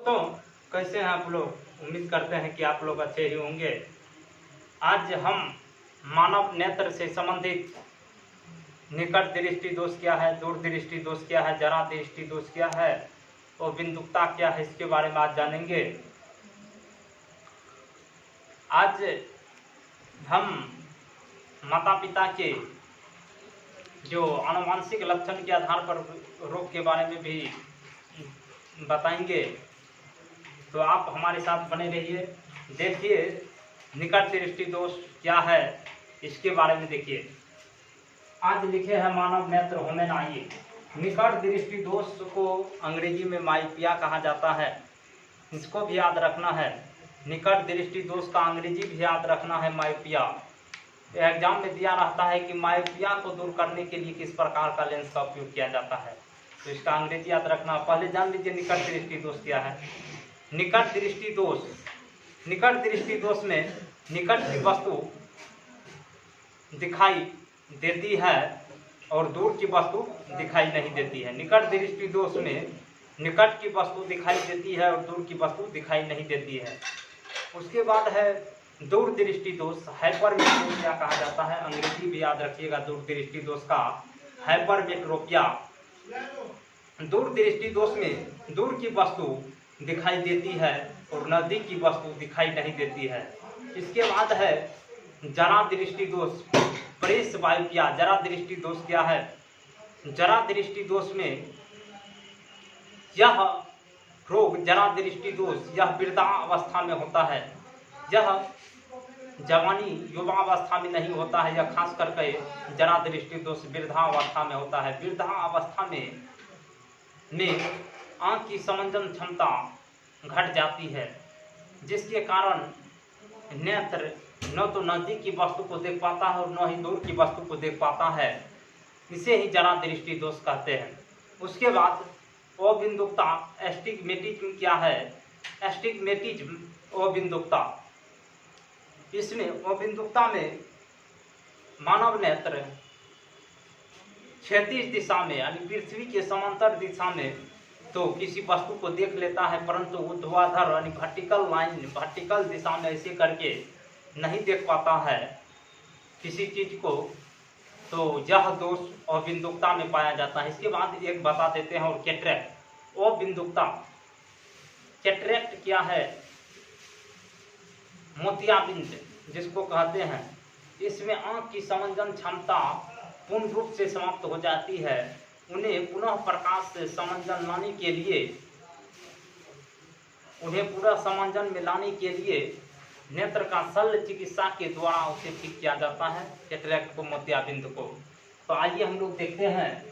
तो कैसे हैं आप लोग? उम्मीद करते हैं कि आप लोग अच्छे ही होंगे। आज हम मानव नेत्र से संबंधित निकट दृष्टि दोष क्या है, दूर दृष्टि दोष क्या है, जरा दृष्टि दोष क्या है और बिंदुकता क्या है, इसके बारे में आज जानेंगे। आज हम माता पिता के जो आनुवंशिक लक्षण के आधार पर रोग के बारे में भी बताएंगे, तो आप हमारे साथ बने रहिए। देखिए निकट दृष्टि दोष क्या है, इसके बारे में देखिए। आज लिखे हैं मानव नेत्र होमेन आइए। निकट दृष्टि दोष को अंग्रेजी में माइपिया कहा जाता है, इसको भी याद रखना है। निकट दृष्टि दोष का अंग्रेजी भी याद रखना है, माइपिया। एग्जाम में दिया रहता है कि माइपिया को दूर करने के लिए किस प्रकार का लेंस का उपयोग किया जाता है, तो इसका अंग्रेजी याद रखना। पहले जान लीजिए निकट दृष्टि दोष क्या है। निकट दृष्टि दोष, निकट दृष्टि दोष में निकट की वस्तु दिखाई देती है और दूर की वस्तु दिखाई नहीं देती है। निकट दृष्टि दोष में निकट की वस्तु दिखाई देती है और दूर की वस्तु दिखाई नहीं देती है। उसके बाद है दूर दृष्टि दोष, हाइपरमेट्रोपिया कहा जाता है। अंग्रेजी भी याद रखिएगा दूर दृष्टि दोष का, हाइपरमेट्रोपिया। दूर दृष्टि दोष में दूर की वस्तु दिखाई देती है और नजदीक की वस्तु दिखाई नहीं देती है। इसके बाद है जरा दृष्टि दोष, प्रेसबायोपिया। जरा दृष्टि दोष क्या है? जरा दृष्टि दोष में यह रोग, जरा दृष्टि दोष, यह वृद्धावस्था में होता है। यह जवानी युवावस्था में नहीं होता है। यह खास करके जरा दृष्टि दोष वृद्धावस्था में होता है। वृद्धावस्था में आँख की समंजन क्षमता घट जाती है, जिसके कारण नेत्र न तो नजदीक की वस्तु को देख पाता है और न ही दूर की वस्तु को देख पाता है। इसे ही जरा दृष्टि दोष कहते हैं। उसके बाद अबिंदुकता, एस्टिग्मेटिज्म क्या है? एस्टिग्मेटिज्म अबिंदुकता। इसमें अबिंदुकता में मानव नेत्र क्षैतिज दिशा में यानी पृथ्वी के समांतर दिशा में तो किसी वस्तु को देख लेता है, परंतु ऊर्ध्वाधर यानी वर्टिकल लाइन, वर्टिकल दिशा में ऐसे करके नहीं देख पाता है किसी चीज को, तो यह दोष अबिंदुकता में पाया जाता है। इसके बाद एक बता देते हैं और कैटरेक्ट। अबिंदुकता, कैटरेक्ट क्या है? मोतियाबिंद जिसको कहते हैं। इसमें आंख की समंजन क्षमता पूर्ण रूप से समाप्त हो जाती है। उन्हें पुनः प्रकाश से समंजन लाने के लिए, उन्हें पूरा समंजन में लाने के लिए नेत्र का शल्य चिकित्सा के द्वारा उसे ठीक किया जाता है, कैटरेक्ट को, मोतियाबिंद को। तो आइए हम लोग देखते हैं।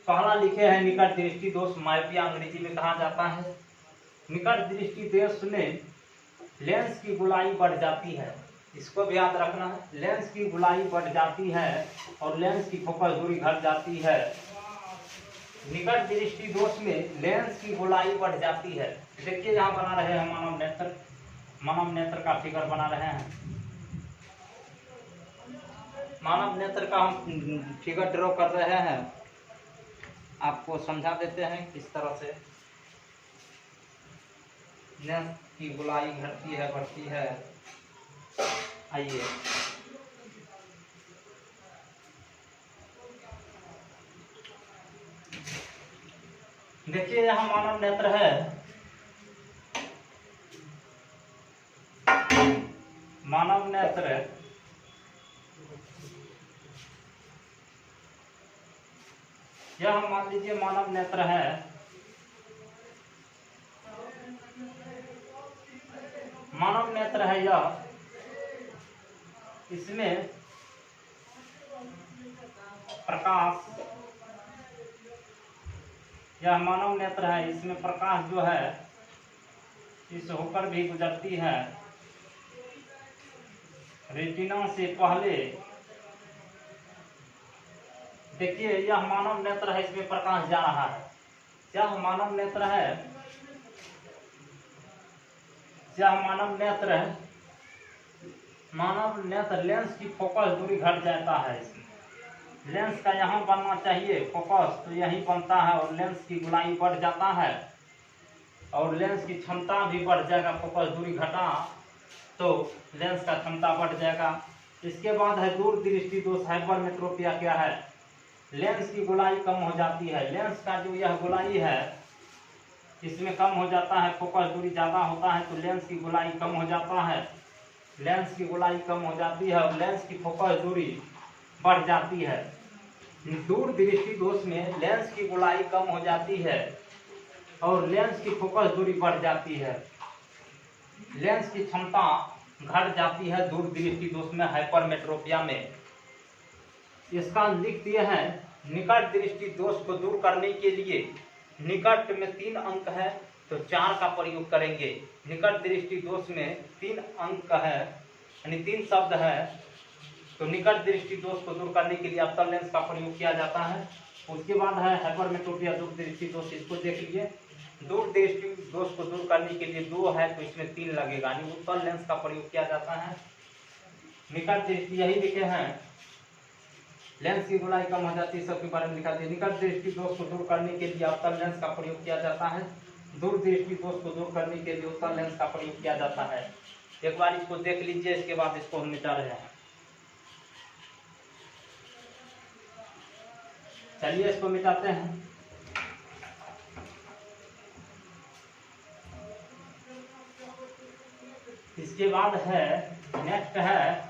पहला लिखे हैं निकट दृष्टि दोष, माइपिया अंग्रेजी में कहा जाता है। निकट दृष्टि दोष में लेंस की गोलाई बढ़ जाती है, इसको भी याद रखना है। लेंस की गोलाई बढ़ जाती है और लेंस की फोकस दूरी घट जाती है। निकट दृष्टि दोष में लेंस की गोलाई बढ़ जाती है। देखिए यहाँ बना रहे हैं मानव नेत्र, मानव नेत्र का फिगर बना रहे हैं। मानव नेत्र का हम फिगर ड्रॉ कर रहे हैं, आपको समझा देते हैं किस तरह से लेंस की गोलाई घटती है, बढ़ती है। आइए देखिए यहाँ मानव नेत्र है। मानव नेत्र यह मान लीजिए मानव नेत्र है। मानव नेत्र है यह, इसमें प्रकाश, यह मानव नेत्र है, इसमें प्रकाश जो है इस होकर भी गुजरती है। रेटिना से पहले देखिए यह मानव नेत्र है, इसमें प्रकाश जा रहा है। यह मानव नेत्र है, यह मानव नेत्र है। मानव नेत्र लेंस की फोकस दूरी घट जाता है। इसमें लेंस का यहाँ बनना चाहिए फोकस, तो यही बनता है और लेंस की गोलाई बढ़ जाता है। और लेंस की क्षमता भी बढ़ जाएगा। फोकस दूरी घटा तो लेंस का क्षमता बढ़ जाएगा। इसके बाद है दूर दृष्टि दोष। हाइपरमेट्रोपिया क्या है? लेंस की गोलाई कम हो जाती है। लेंस का जो यह गोलाई है इसमें कम हो जाता है, फोकस दूरी ज़्यादा होता है तो लेंस की गोलाई कम हो जाता है। लेंस की गोलाई कम हो जाती है और लेंस की फोकस दूरी बढ़ जाती है। दूर दृष्टि दोष में लेंस की गोलाई कम हो जाती है और लेंस की फोकस दूरी बढ़ जाती है। लेंस की क्षमता घट जाती है दूर दृष्टि दोष में, हाइपरमेट्रोपिया में। इसका लिख दिए हैं निकट दृष्टि दोष को दूर करने के लिए निकट में 3 अंक है तो 4 का प्रयोग करेंगे। निकट दृष्टि दोष में 3 अंक है यानी 3 शब्द है तो निकट दृष्टि दोष को दूर करने के लिए अवतल लेंस का प्रयोग किया जाता है। उसके बाद है हाइपरमेट्रोपिया दूर दृष्टि दोष। इसको देख लीजिए। दूर दृष्टि दोष को दूर करने के लिए 2 है तो इसमें 3 लगेगा यानी उत्तल लेंस का प्रयोग किया जाता है। निकट दृष्टि यही लिखे हैं, लेंस की गोलाई कम हो जाती है, सबके बारे में लिखा दिया। निकट दृष्टि दोष को दूर करने के लिए अवतल लेंस का प्रयोग किया जाता है। दूर दृष्टि दोष को दूर करने के लिए उत्तल लेंस का प्रयोग किया जाता है। एक बार इसको देख लीजिए, इसके बाद इसको हम मिटा रहे हैं। चलिए इसको मिटाते हैं। इसके बाद है नेक्स्ट है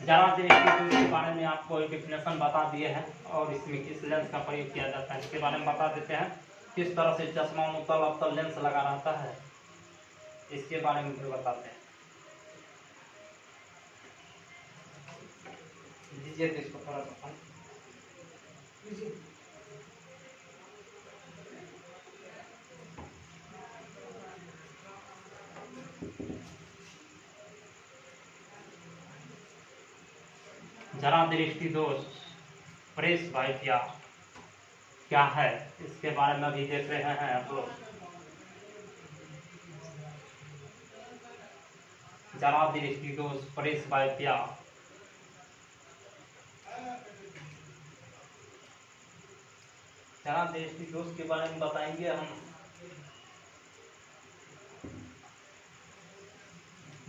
जरा दृष्टि दोष के बारे में आपको डेफिनेशन बता दिए हैं और इसमें किस लेंस का प्रयोग किया जाता है इसके बारे में बता देते हैं। किस तरह से चश्मा में उत्तल अवतल लेंस लगा रहता है इसके बारे में भी बताते हैं। दीजिए तो इसको थोड़ा सा जरा दृष्टि दोष प्रेस बाइपिया क्या है इसके बारे में अभी देख रहे हैं आप लोग। जरा दृष्टि दोष प्रेस बाइपिया जरा दृष्टि दोष के बारे में बताएंगे हम।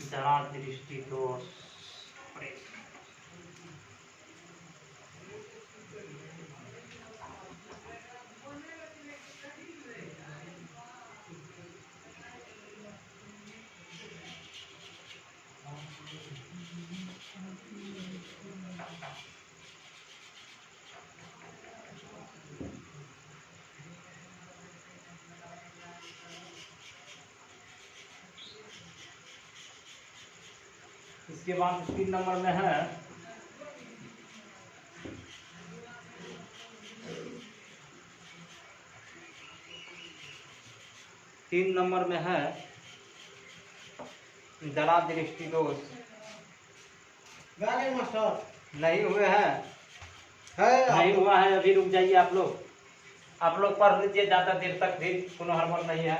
जरा दृष्टि दोष प्रेस इसके बाद 3 नंबर में है जरा दृष्टि दोष नहीं हुए हैं नहीं हुआ है अभी। रुक जाइए आप लोग पढ़ लीजिए ज्यादा देर तक भी कोनो हड़बड़ नहीं है।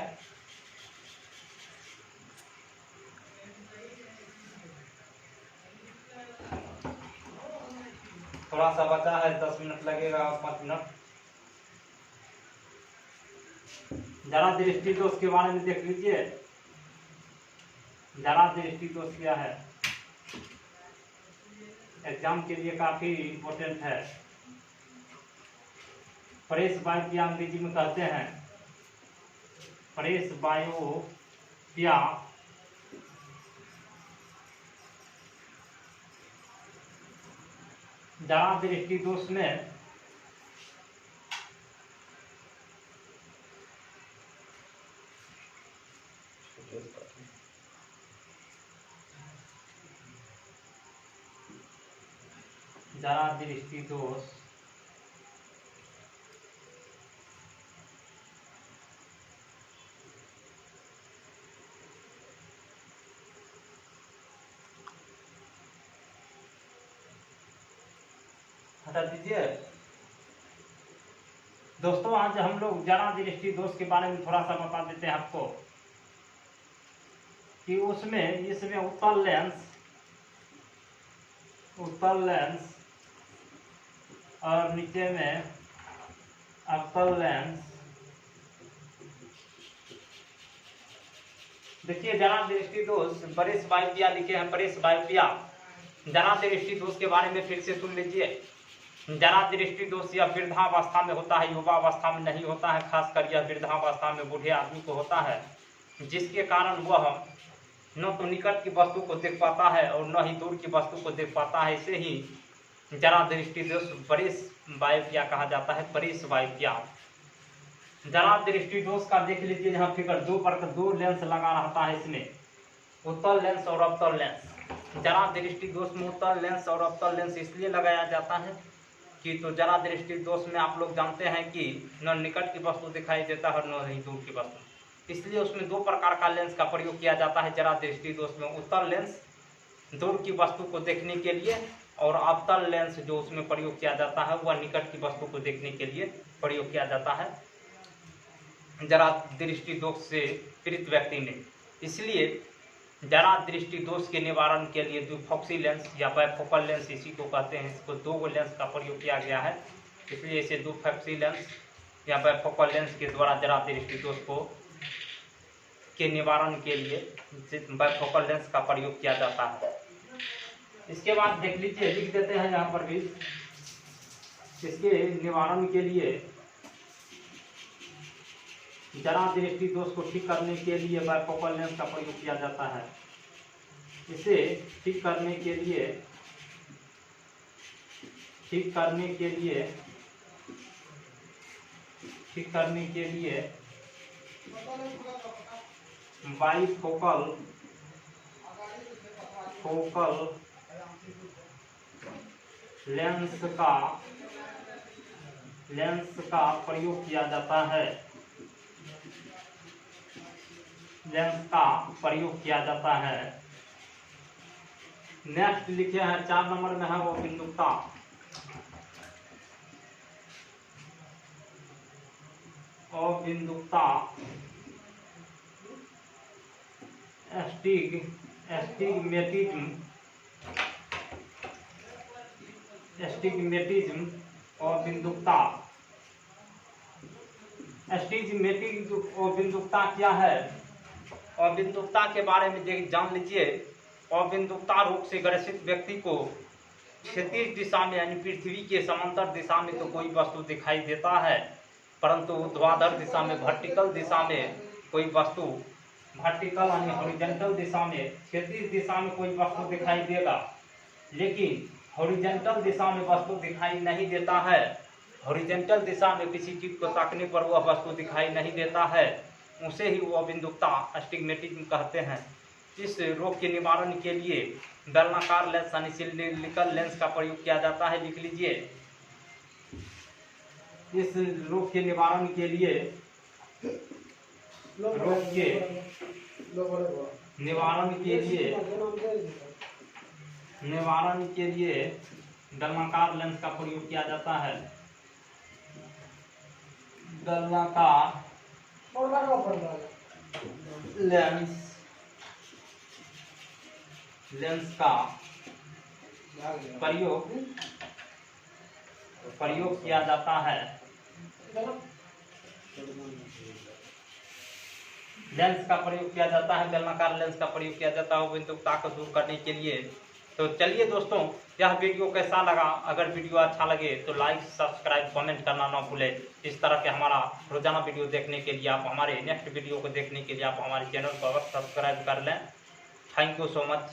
थोड़ा सा बचा है 10 मिनट लगेगा 5 मिनट। जरा दृष्टि दोष के बारे में देख लीजिए। जरा दृष्टि दोष क्या है एग्जाम के लिए काफी इम्पोर्टेंट है। प्रेस बायोपिया अंग्रेजी में कहते हैं। प्रेस बायोपिया जरा दृष्टि दोष में जरा दृष्टि दोष हटा दीजिए। दोस्तों आज हम लोग जरा दृष्टि दोष के बारे में थोड़ा सा बता देते हैं आपको कि इसमें उत्तल लेंस और नीचे में अवतल लेंस देखिए जरा दृष्टि दोष परेश बायोपिया लिखे हैं, परेश बायोपिया। जरा दृष्टि दोष के बारे में फिर से सुन लीजिए। जरा दृष्टि दोष यह वृद्धावस्था में होता है, युवावस्था में नहीं होता है। खासकर यह वृद्धावस्था में बूढ़े आदमी को होता है, जिसके कारण वह न तो निकट की वस्तु को देख पाता है और न ही दूर की वस्तु को देख पाता है। इसे ही जरा दृष्टि दोष परेश बायोपिया कहा जाता है, परेश बायोपिया। जरा दृष्टि दोष का देख लीजिए, यहाँ फिगर 2 पर 2 लेंस लगा रहता है इसमें, उत्तल लेंस और अवतल लेंस। जरा दृष्टि दोष में उत्तल लेंस और अवतल लेंस इसलिए लगाया जाता है कि तो जरा दृष्टि दोष में आप लोग जानते हैं कि न निकट की वस्तु दिखाई देता है और न ही दूर की वस्तु, इसलिए उसमें 2 प्रकार का लेंस का प्रयोग किया जाता है। जरा दृष्टि दोष में उत्तल लेंस दूर की वस्तु को देखने के लिए, और अवतल लेंस जो उसमें प्रयोग किया जाता है वह निकट की वस्तु को देखने के लिए प्रयोग किया जाता है जरा दृष्टि दोष से पीड़ित व्यक्ति ने। इसलिए जरा दृष्टि दोष के निवारण के लिए द्विफोक्सी लेंस या बाइफोकल लेंस इसी को कहते हैं, इसको 2 लेंस का प्रयोग किया गया है। इसलिए इसे द्विफोक्सी लेंस या बाइफोकल लेंस के द्वारा जरा दृष्टि दोष को के निवारण के लिए बाइफोकल लेंस का प्रयोग किया जाता है। इसके बाद देख लीजिए, लिख देते हैं यहाँ पर भी, इसके निवारण के लिए जरा दृष्टि दोष को ठीक करने के लिए बाइफोकल लेंस का प्रयोग किया जाता है। इसे ठीक करने के लिए बाइफोकल लेंस का प्रयोग किया जाता है। नेक्स्ट लिखे हैं 4 नंबर में है वो बिंदुकता। एस्टिग्मेटिज्म और बिंदुकता। एस्टिग्मेटिज्म और बिंदुकता क्या है? और बिंदुकता के बारे में जान लीजिए। और बिंदुकता रोग से ग्रसित व्यक्ति को क्षैतिज दिशा में यानी पृथ्वी के समांतर दिशा में तो कोई वस्तु दिखाई देता है, परंतु ऊर्ध्वाधर दिशा में वर्टिकल दिशा में कोई वस्तु, वर्टिकल यानी हॉरिजॉन्टल दिशा में, क्षैतिज दिशा में कोई वस्तु दिखाई देगा, लेकिन हॉरिजॉन्टल दिशा में वस्तु दिखाई नहीं देता है। हॉरिजॉन्टल दिशा में किसी चीज को ताकने पर वह वस्तु दिखाई नहीं देता है, उसे ही वो बिंदुकता एस्टिग्मेटिज्म कहते हैं। इस रोग के निवारण के लिए बेलनाकार लेंस यानी सिलिंड्रिकल लेंस का प्रयोग किया जाता है। लिख लीजिए, इस रोग के निवारण के लिए बेलनाकार लेंस का प्रयोग किया जाता है। बेलनाकार लेंस का प्रयोग किया जाता है। लेंस का प्रयोग किया जाता है, बेलनाकार लेंस का प्रयोग किया जाता है बिंदुकता को दूर करने के लिए। तो चलिए दोस्तों, यह वीडियो कैसा लगा? अगर वीडियो अच्छा लगे तो लाइक, सब्सक्राइब, कमेंट करना ना भूलें। इस तरह के हमारा रोजाना वीडियो देखने के लिए, आप हमारे नेक्स्ट वीडियो को देखने के लिए आप हमारे चैनल को अवश्य सब्सक्राइब कर लें। Thank you so much.